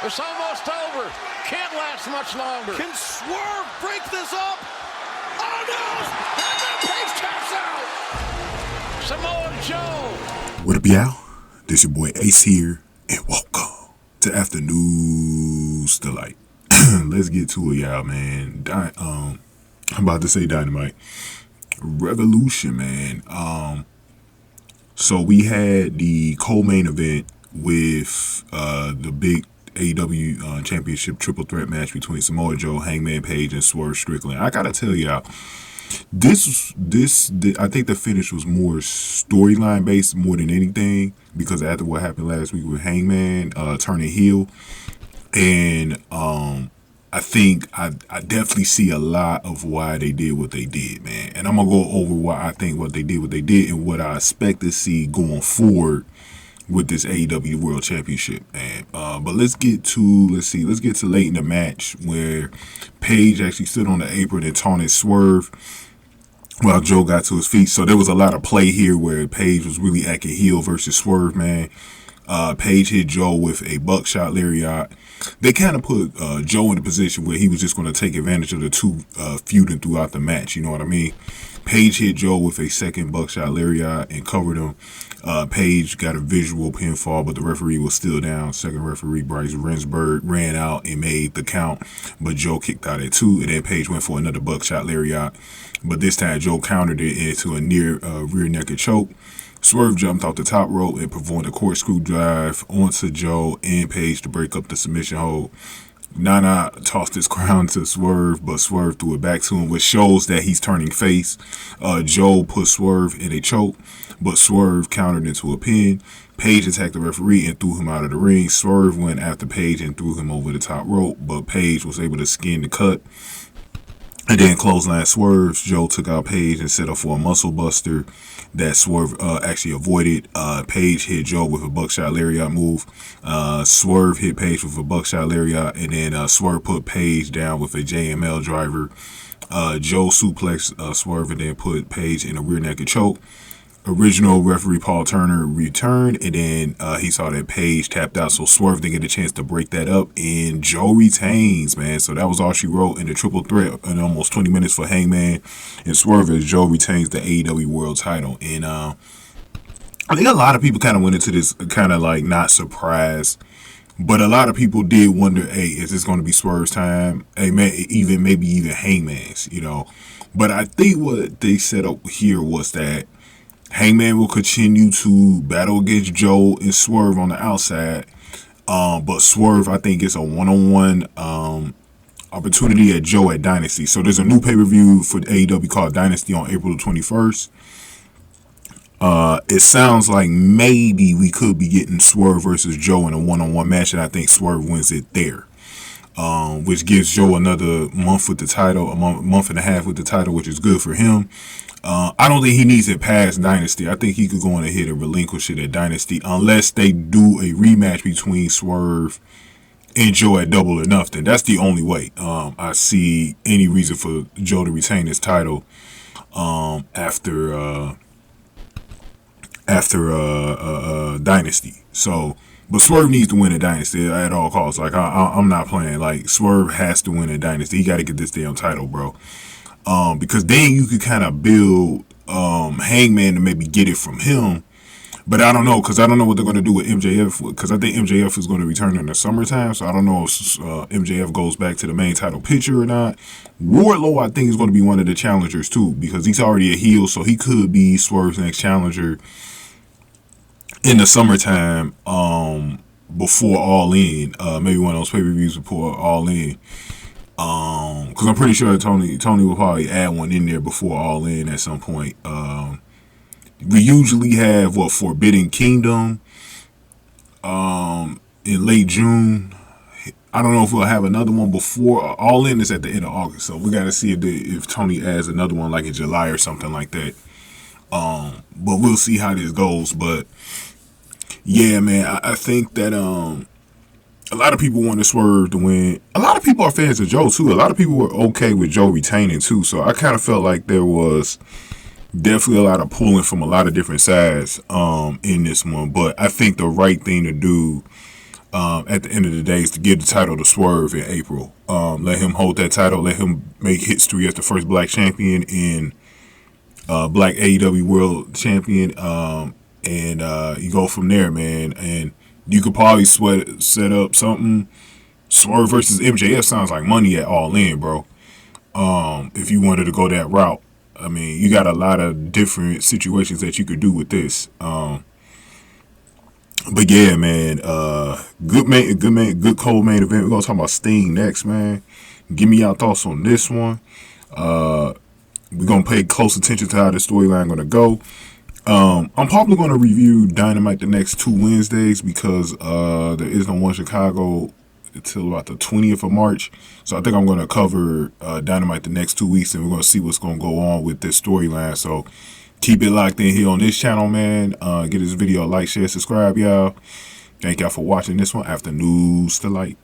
It's almost over. Can't last much longer. Can Swerve break this up? Oh no! Hangman Page taps out! Samoa Joe. What up, y'all? This your boy Ace here, and welcome to Afternoons Delight. Let's get to it, y'all, man. I'm about to say Dynamite. Revolution, man. So we had the co-main event with the big AEW Championship triple threat match between Samoa Joe, Hangman Page, and Swerve Strickland. I gotta tell y'all, I think the finish was more storyline based more than anything, because after what happened last week with Hangman turning heel, and I think I definitely see a lot of why they did what they did, man. And I'm gonna go over why I think what they did, and what I expect to see going forward with this AEW World Championship, man. But let's get to late in the match where Page actually stood on the apron and taunted Swerve while Joe got to his feet. So there was a lot of play here where Page was really acting heel versus Swerve, man. Page hit Joe with a buckshot lariat. They kind of put Joe in a position where he was just going to take advantage of the two feuding throughout the match, you know what I mean? Page hit Joe with a second buckshot lariat and covered him. Page got a visual pinfall, but the referee was still down. Second referee, Bryce Rensburg, ran out and made the count, but Joe kicked out at 2, and then Page went for another buckshot lariat. But this time, Joe countered it into a near rear naked choke. Swerve jumped off the top rope and performed a corkscrew drive onto Joe and Page to break up the submission hold. Nana tossed his crown to Swerve, but Swerve threw it back to him, which shows that he's turning face. Joe put Swerve in a choke, but Swerve countered into a pin. Page attacked the referee and threw him out of the ring. Swerve went after Page and threw him over the top rope, but Page was able to skin the cut. And then clothesline Swerve. Joe took out Page and set up for a muscle buster that Swerve actually avoided. Page hit Joe with a buckshot lariat move. Swerve hit Page with a buckshot lariat, and then Swerve put Page down with a JML driver. Joe suplexed Swerve and then put Page in a rear naked choke. Original referee Paul Turner returned, and then he saw that Page tapped out, so Swerve didn't get a chance to break that up, and Joe retains, man. So that was all she wrote in the triple threat in almost 20 minutes for Hangman and Swerve, as Joe retains the AEW World title. And I think a lot of people kind of went into this kind of like not surprised, but a lot of people did wonder, hey, is this going to be Swerve's time? Hey, man, maybe even Hangman's, you know. But I think what they set up here was that Hangman will continue to battle against Joe and Swerve on the outside, but Swerve, I think, gets a one-on-one opportunity at Joe at Dynasty. So there's a new pay-per-view for AEW called Dynasty on April the 21st. It sounds like maybe we could be getting Swerve versus Joe in a one-on-one match, and I think Swerve wins it there, which gives Joe another month with the title, a month and a half with the title, which is good for him. I don't think he needs it past Dynasty. I think he could go on ahead and relinquish it at Dynasty, unless they do a rematch between Swerve and Joe at Double or Nothing. That's the only way I see any reason for Joe to retain his title after Dynasty. So, but Swerve needs to win a Dynasty at all costs. Like I'm not playing. Like Swerve has to win a Dynasty. He got to get this damn title, bro. Because then you could kind of build Hangman to maybe get it from him. But I don't know, because I don't know what they're going to do with MJF, because I think MJF is going to return in the summertime, so I don't know if MJF goes back to the main title picture or not. Wardlow, I think, is going to be one of the challengers, too, because he's already a heel, so he could be Swerve's next challenger in the summertime before All In. Maybe one of those pay-per-views before All In. Because I'm pretty sure Tony will probably add one in there before All In at some point. We usually have Forbidden Kingdom in late June. I don't know if we'll have another one before All In is at the end of August, so we got to see if Tony adds another one like in July or something like that. But we'll see how this goes. But yeah, man, I think that a lot of people want to Swerve to win. A lot of people are fans of Joe, too. A lot of people were okay with Joe retaining, too. So I kind of felt like there was definitely a lot of pulling from a lot of different sides in this one. But I think the right thing to do at the end of the day is to give the title to Swerve in April. Let him hold that title. Let him make history as the first black champion in black AEW World Champion. And you go from there, man. And you could probably set up something. Swerve versus MJF sounds like money at All In, bro. If you wanted to go that route. I mean, you got a lot of different situations that you could do with this. But yeah, man, good cold main event. We're gonna talk about Sting next, man. Give me your thoughts on this one. We're gonna pay close attention to how the storyline gonna go. I'm probably gonna review Dynamite the next 2 Wednesdays because there is no one in Chicago until about the 20th of March. So I think I'm gonna cover Dynamite the next 2 weeks, and we're gonna see what's gonna go on with this storyline. So keep it locked in here on this channel, man. Get this video a like, share, subscribe, y'all. Thank y'all for watching this one. After News to Light.